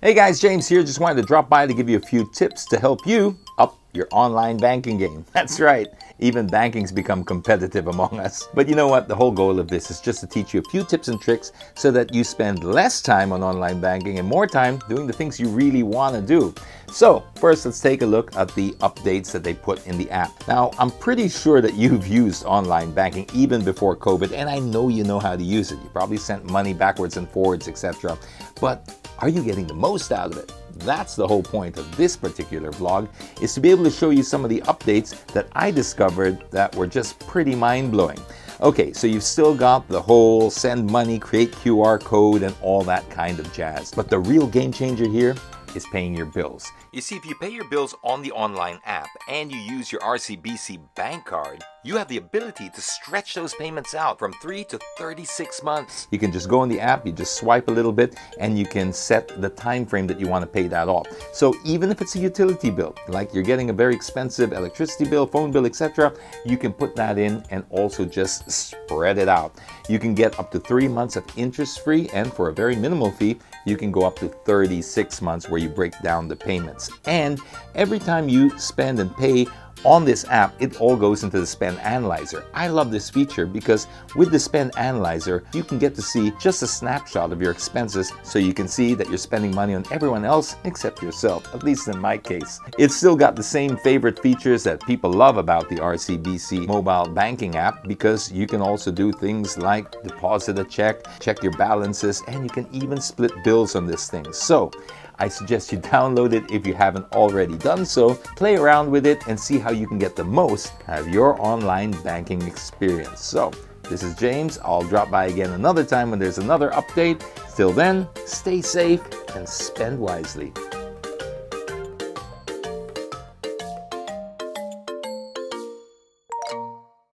Hey guys, James here. Just wanted to drop by to give you a few tips to help you up your online banking game. That's right, even banking's become competitive among us. But you know what? The whole goal of this is just to teach you a few tips and tricks so that you spend less time on online banking and more time doing the things you really want to do. So first, let's take a look at the updates that they put in the app. Now, I'm pretty sure that you've used online banking even before COVID, and I know you know how to use it. You probably sent money backwards and forwards, etc. But are you getting the most out of it? That's the whole point of this particular vlog, is to be able to show you some of the updates that I discovered that were just pretty mind-blowing. Okay, so you've still got the whole send money, create QR code, and all that kind of jazz. But the real game changer here is paying your bills. You see, if you pay your bills on the online app and you use your RCBC Bankard, you have the ability to stretch those payments out from 3 to 36 months. You can just go in the app, you just swipe a little bit, and you can set the time frame that you want to pay that off. So even if it's a utility bill, like you're getting a very expensive electricity bill, phone bill, etc., you can put that in and also just spread it out. You can get up to 3 months of interest-free, and for a very minimal fee, you can go up to 36 months where you break down the payments. And every time you spend and pay on this app, it all goes into the spend analyzer. I love this feature because with the spend analyzer, you can get to see just a snapshot of your expenses, so you can see that you're spending money on everyone else except yourself, at least in my case. It's still got the same favorite features that people love about the RCBC mobile banking app, because you can also do things like deposit a check, check your balances, and you can even split bills on this thing. So I suggest you download it if you haven't already done so. Play around with it and see how you can get the most out of your online banking experience. So, this is James. I'll drop by again another time when there's another update. Till then, stay safe and spend wisely.